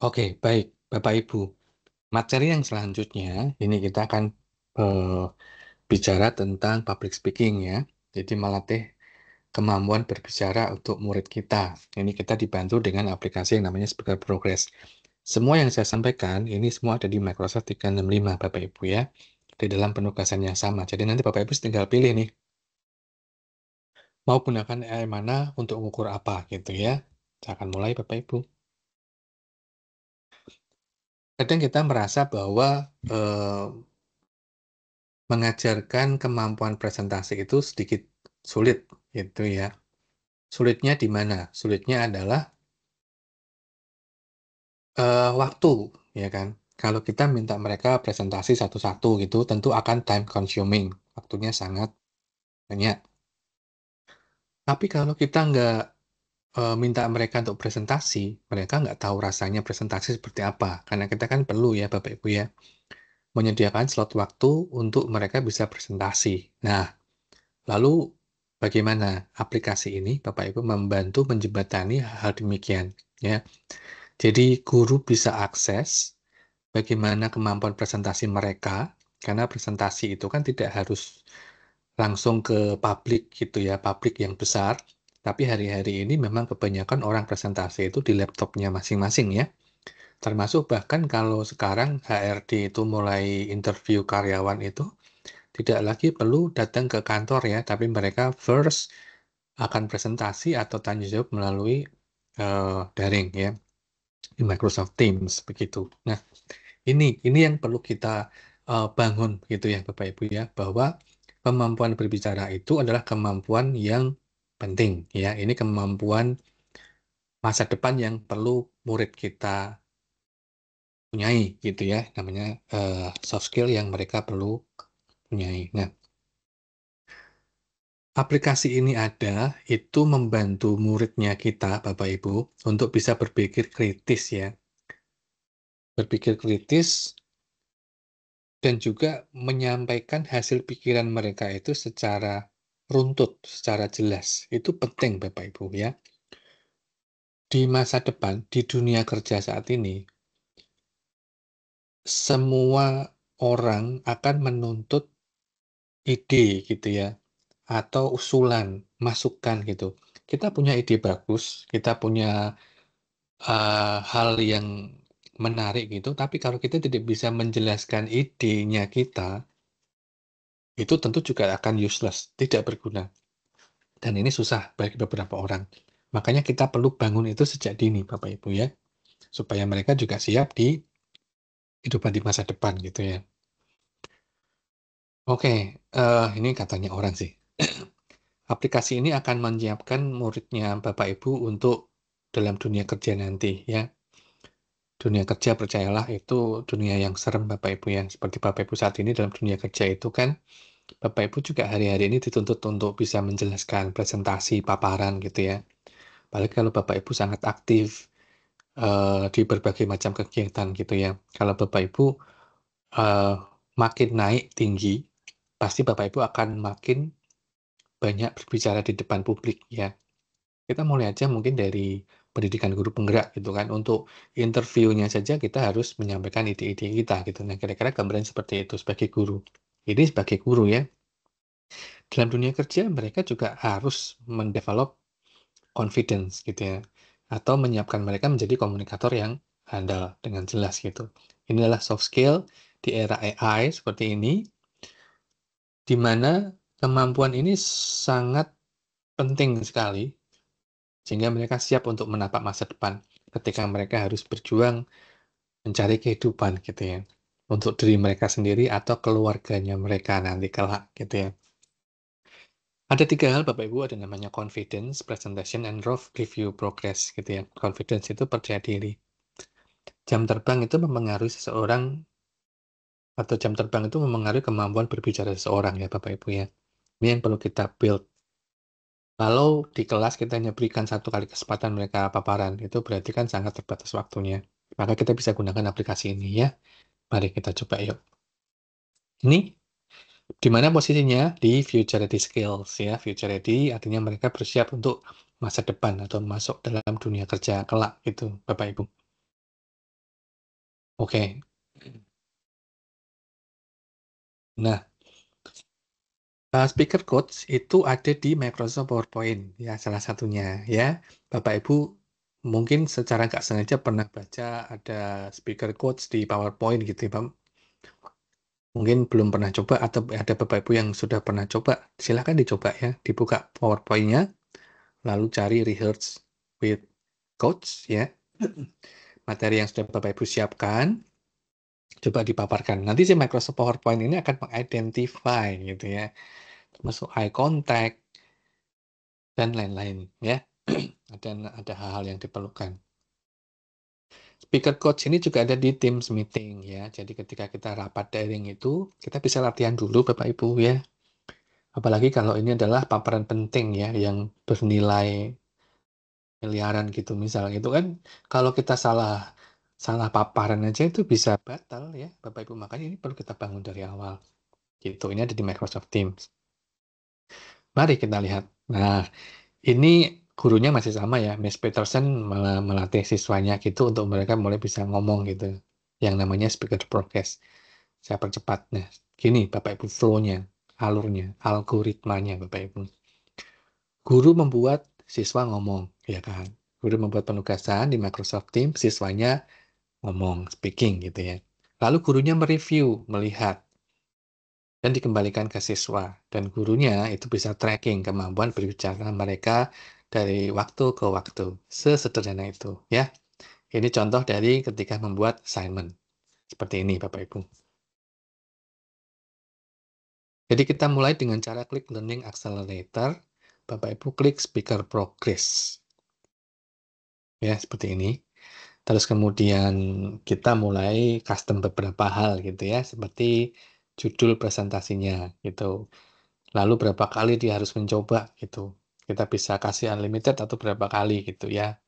Oke, baik, Bapak Ibu. Materi yang selanjutnya, ini kita akan eh, bicara tentang public speaking ya. Jadi melatih kemampuan berbicara untuk murid kita. Ini kita dibantu dengan aplikasi yang namanya Speaker Progress. Semua yang saya sampaikan, ini semua ada di Microsoft 365, Bapak Ibu ya. Di dalam penugasan yang sama. Jadi nanti Bapak Ibu tinggal pilih nih, mau gunakan AI mana untuk mengukur apa gitu ya. Saya akan mulai Bapak Ibu. Kadang kita merasa bahwa mengajarkan kemampuan presentasi itu sedikit sulit gitu ya. Sulitnya di mana? Sulitnya adalah waktu, ya kan. Kalau kita minta mereka presentasi satu-satu gitu, tentu akan time consuming, waktunya sangat banyak. Tapi kalau kita nggak minta mereka untuk presentasi, mereka nggak tahu rasanya presentasi seperti apa. Karena kita kan perlu ya Bapak Ibu ya, menyediakan slot waktu untuk mereka bisa presentasi. Nah, lalu bagaimana aplikasi ini Bapak Ibu membantu menjembatani hal demikian ya. Jadi guru bisa akses bagaimana kemampuan presentasi mereka, karena presentasi itu kan tidak harus langsung ke publik gitu ya, publik yang besar. Tapi hari-hari ini memang kebanyakan orang presentasi itu di laptopnya masing-masing ya. Termasuk bahkan kalau sekarang HRD itu mulai interview karyawan itu tidak lagi perlu datang ke kantor ya, tapi mereka first akan presentasi atau tanya jawab melalui daring ya, di Microsoft Teams begitu. Nah, ini yang perlu kita bangun gitu ya Bapak Ibu ya, bahwa kemampuan berbicara itu adalah kemampuan yang penting ya. Ini kemampuan masa depan yang perlu murid kita punyai gitu ya, namanya soft skill yang mereka perlu punyai. Nah, aplikasi ini ada, itu membantu muridnya kita, Bapak Ibu, untuk bisa berpikir kritis ya. Berpikir kritis dan juga menyampaikan hasil pikiran mereka itu secara runtut, secara jelas. Itu penting Bapak Ibu ya. Di masa depan, di dunia kerja saat ini, semua orang akan menuntut ide gitu ya, atau usulan, masukan gitu. Kita punya ide bagus, kita punya hal yang menarik gitu, tapi kalau kita tidak bisa menjelaskan idenya kita, itu tentu juga akan useless, tidak berguna. Dan ini susah bagi beberapa orang. Makanya kita perlu bangun itu sejak dini, Bapak Ibu ya, supaya mereka juga siap di kehidupan di masa depan gitu ya. Oke, ini katanya orang sih. Aplikasi ini akan menyiapkan muridnya Bapak Ibu untuk dalam dunia kerja nanti ya. Dunia kerja percayalah itu dunia yang serem Bapak Ibu ya. Seperti Bapak Ibu saat ini dalam dunia kerja itu kan Bapak Ibu juga hari-hari ini dituntut untuk bisa menjelaskan presentasi, paparan gitu ya. Apalagi kalau Bapak Ibu sangat aktif di berbagai macam kegiatan gitu ya. Kalau Bapak Ibu eh, makin naik tinggi, pasti Bapak Ibu akan makin banyak berbicara di depan publik ya. Kita mulai aja mungkin dari pendidikan guru penggerak gitu kan. Untuk interviewnya saja kita harus menyampaikan ide-ide kita gitu. Nah, kira-kira gambaran seperti itu sebagai guru. Ini sebagai guru ya. Dalam dunia kerja mereka juga harus mendevelop confidence gitu ya. Atau menyiapkan mereka menjadi komunikator yang handal dengan jelas gitu. Ini adalah soft skill di era AI seperti ini, di mana kemampuan ini sangat penting sekali sehingga mereka siap untuk menapak masa depan ketika mereka harus berjuang mencari kehidupan gitu ya untuk diri mereka sendiri atau keluarganya mereka nanti kelak gitu ya. Ada 3 hal Bapak Ibu, ada namanya confidence, presentation, and review progress gitu ya. Confidence itu percaya diri. Jam terbang itu mempengaruhi seseorang atau jam terbang itu mempengaruhi kemampuan berbicara seseorang ya Bapak Ibu ya. Ini yang perlu kita build. Kalau di kelas kita hanya berikan 1 kali kesempatan mereka paparan, itu berarti kan sangat terbatas waktunya. Maka kita bisa gunakan aplikasi ini ya. Mari kita coba yuk. Ini di mana posisinya? Di future ready skills ya. Future ready artinya mereka bersiap untuk masa depan atau masuk dalam dunia kerja kelak gitu, Bapak Ibu. Oke. Nah, speaker quotes itu ada di Microsoft PowerPoint, ya salah satunya ya. Bapak Ibu mungkin secara nggak sengaja pernah baca ada speaker quotes di PowerPoint gitu ya, Pak. Mungkin belum pernah coba atau ada Bapak Ibu yang sudah pernah coba, silahkan dicoba ya. Dibuka PowerPoint-nya, lalu cari rehearse with quotes ya. Materi yang sudah Bapak Ibu siapkan, coba dipaparkan. Nanti si Microsoft PowerPoint ini akan mengidentify gitu ya, termasuk eye contact dan lain-lain ya. Ada hal-hal yang diperlukan. Speaker coach ini juga ada di Teams meeting ya. Jadi ketika kita rapat daring itu, kita bisa latihan dulu Bapak Ibu ya. Apalagi kalau ini adalah paparan penting ya, yang bernilai miliaran gitu misal. Itu kan kalau kita salah salah paparan aja itu bisa batal ya Bapak Ibu. Makanya ini perlu kita bangun dari awal. Gitu. Ini ada di Microsoft Teams. Mari kita lihat. Nah, ini gurunya masih sama ya, Miss Peterson melatih siswanya gitu untuk mereka mulai bisa ngomong gitu. Yang namanya speaker progress. Saya percepat. Nah, gini Bapak Ibu flow-nya, alurnya, algoritmanya Bapak Ibu. Guru membuat siswa ngomong, ya kan? Guru membuat penugasan di Microsoft Teams, siswanya ngomong, speaking gitu ya. Lalu gurunya mereview, melihat, dan dikembalikan ke siswa. Dan gurunya itu bisa tracking kemampuan berbicara mereka dari waktu ke waktu. Sesederhana itu ya. Ini contoh dari ketika membuat assignment. Seperti ini Bapak Ibu. Jadi kita mulai dengan cara klik Learning Accelerator. Bapak Ibu klik Speaker Progress. Ya, seperti ini. Terus kemudian kita mulai custom beberapa hal gitu ya, seperti judul presentasinya gitu. Lalu berapa kali dia harus mencoba gitu. Kita bisa kasih unlimited atau berapa kali gitu ya.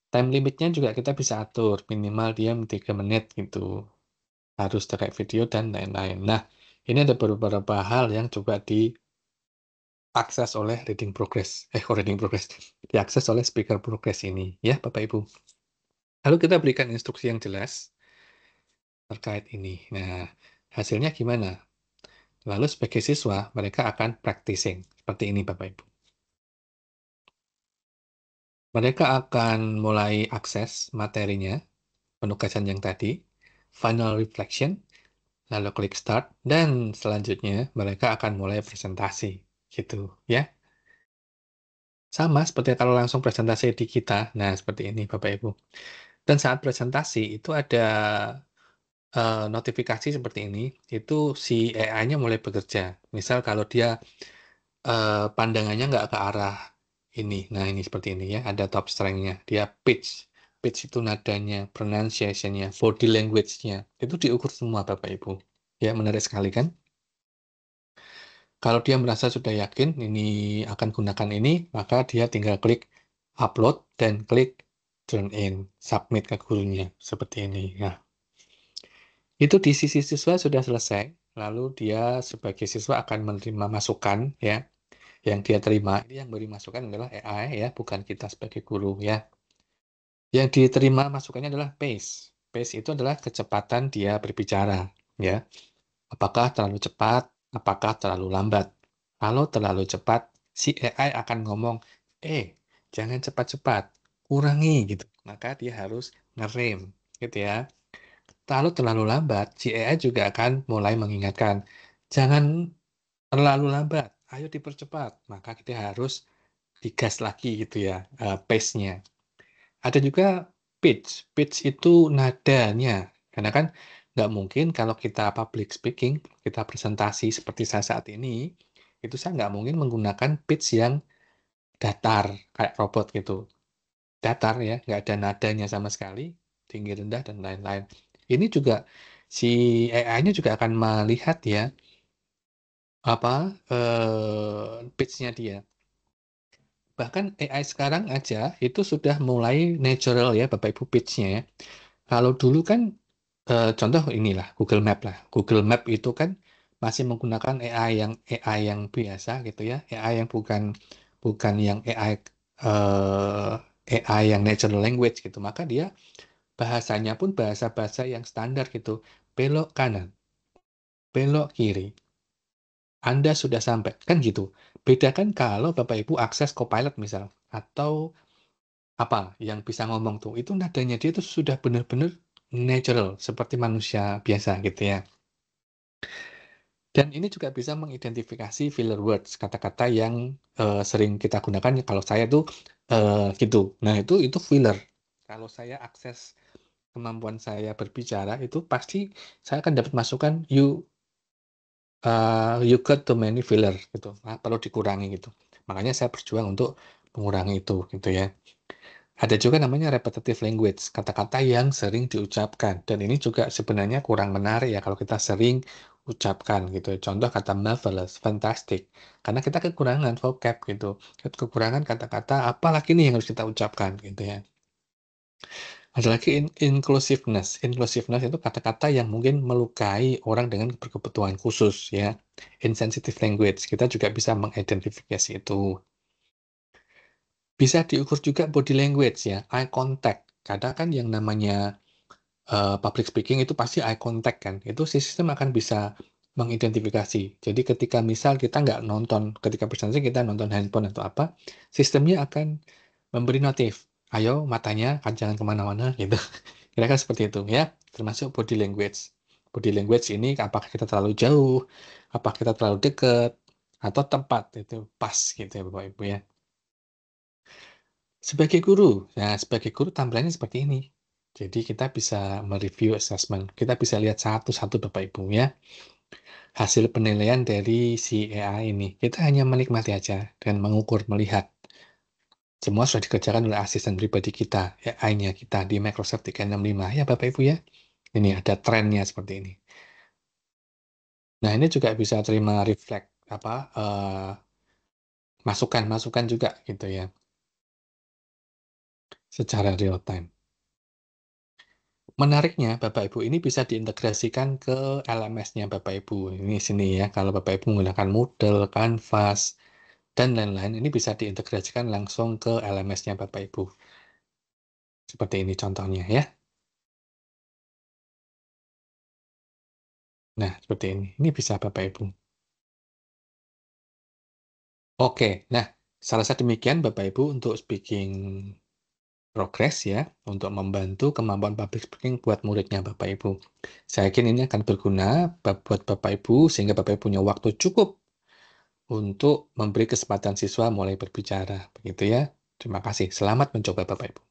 Time limitnya juga kita bisa atur, minimal dia 3 menit gitu. Harus pakai video dan lain-lain. Nah, ini ada beberapa hal yang coba diakses oleh reading progress. Reading progress. Diakses oleh speaker progress ini ya, Bapak Ibu. Lalu kita berikan instruksi yang jelas terkait ini. Nah, hasilnya gimana? Lalu sebagai siswa, mereka akan practicing. Seperti ini Bapak Ibu. Mereka akan mulai akses materinya, penugasan yang tadi, final reflection, lalu klik start, dan selanjutnya mereka akan mulai presentasi. Gitu ya. Sama seperti kalau langsung presentasi di kita. Nah, seperti ini Bapak Ibu. Dan saat presentasi itu ada notifikasi seperti ini, itu si AI-nya mulai bekerja. Misal kalau dia pandangannya nggak ke arah ini. Nah, ini seperti ini ya, ada top strength-nya. Dia pitch. Pitch itu nadanya, pronunciation-nya, body language-nya. Itu diukur semua, Bapak Ibu. Ya, menarik sekali kan? Kalau dia merasa sudah yakin ini akan gunakan ini, maka dia tinggal klik upload dan klik turn in, submit ke gurunya. Seperti ini. Nah, itu di sisi siswa sudah selesai. Lalu dia sebagai siswa akan menerima masukan ya. Yang dia terima, ini yang beri masukan adalah AI ya, bukan kita sebagai guru ya. Yang diterima masukannya adalah pace. Pace itu adalah kecepatan dia berbicara ya. Apakah terlalu cepat, apakah terlalu lambat. Kalau terlalu cepat, si AI akan ngomong, jangan cepat-cepat, kurangi gitu. Maka dia harus ngerem gitu ya. Kalau terlalu lambat, si AI juga akan mulai mengingatkan, jangan terlalu lambat, ayo dipercepat. Maka kita harus digas lagi gitu ya, pace-nya. Ada juga pitch. Pitch itu nadanya. Karena kan nggak mungkin kalau kita public speaking, kita presentasi seperti saya saat ini, itu saya nggak mungkin menggunakan pitch yang datar, kayak robot gitu. Datar ya, nggak ada nadanya sama sekali, tinggi rendah dan lain-lain. Ini juga si AI-nya juga akan melihat ya, apa pitch-nya dia. Bahkan AI sekarang aja itu sudah mulai natural ya Bapak Ibu pitch-nya ya. Kalau dulu kan contoh inilah Google Map lah. Google Map itu kan masih menggunakan AI yang biasa gitu ya. AI yang bukan bukan yang AI yang natural language gitu. Maka dia Bahasanya pun bahasa-bahasa yang standar gitu, belok kanan, belok kiri, Anda sudah sampai, kan gitu. Bedakan kalau Bapak Ibu akses Copilot misal, atau apa, yang bisa ngomong tuh, itu nadanya dia tuh sudah benar-benar natural, seperti manusia biasa gitu ya. Dan ini juga bisa mengidentifikasi filler words, kata-kata yang, sering kita gunakan kalau saya tuh, gitu. Nah itu filler. Kalau saya akses kemampuan saya berbicara, itu pasti saya akan dapat masukan, "You got too many filler," gitu, perlu dikurangi gitu. Makanya saya berjuang untuk mengurangi itu, gitu ya. Ada juga namanya repetitive language, kata-kata yang sering diucapkan, dan ini juga sebenarnya kurang menarik ya kalau kita sering ucapkan gitu. Contoh kata marvelous, fantastic, karena kita kekurangan vocab gitu, kekurangan kata-kata apa lagi nih yang harus kita ucapkan gitu ya. Ada lagi inclusiveness. Inclusiveness itu kata-kata yang mungkin melukai orang dengan berkebutuhan khusus ya. Insensitive language, kita juga bisa mengidentifikasi itu. Bisa diukur juga body language ya, eye contact. Kadang kan yang namanya public speaking itu pasti eye contact kan, itu sistem akan bisa mengidentifikasi. Jadi ketika misal kita nggak nonton, ketika presentasi kita nonton handphone atau apa, sistemnya akan memberi notif, "Ayo matanya kan jangan kemana-mana," gitu. Kira-kira seperti itu ya, termasuk body language. Body language ini apakah kita terlalu jauh, apakah kita terlalu dekat, atau tepat, itu pas gitu ya Bapak Ibu ya. Sebagai guru tampilannya seperti ini. Jadi kita bisa mereview assessment, kita bisa lihat satu-satu Bapak Ibu ya, hasil penilaian dari si AI ini. Kita hanya menikmati aja dan mengukur, melihat. Semua sudah dikerjakan oleh asisten pribadi kita, AI-nya kita di Microsoft 365 ya Bapak Ibu ya. Ini ada trennya seperti ini. Nah ini juga bisa terima reflect, apa, masukan-masukan juga gitu ya, secara real time. Menariknya, Bapak Ibu, ini bisa diintegrasikan ke LMS-nya Bapak Ibu. Ini sini ya, kalau Bapak Ibu menggunakan Moodle, Canvas, dan lain-lain, ini bisa diintegrasikan langsung ke LMS-nya Bapak Ibu. Seperti ini contohnya ya. Nah, seperti ini. Ini bisa Bapak Ibu. Oke, nah, salah satu demikian Bapak Ibu untuk speaking progress ya, untuk membantu kemampuan public speaking buat muridnya Bapak Ibu. Saya yakin ini akan berguna buat Bapak Ibu, sehingga Bapak Ibu punya waktu cukup untuk memberi kesempatan siswa mulai berbicara, begitu ya. Terima kasih. Selamat mencoba Bapak Ibu.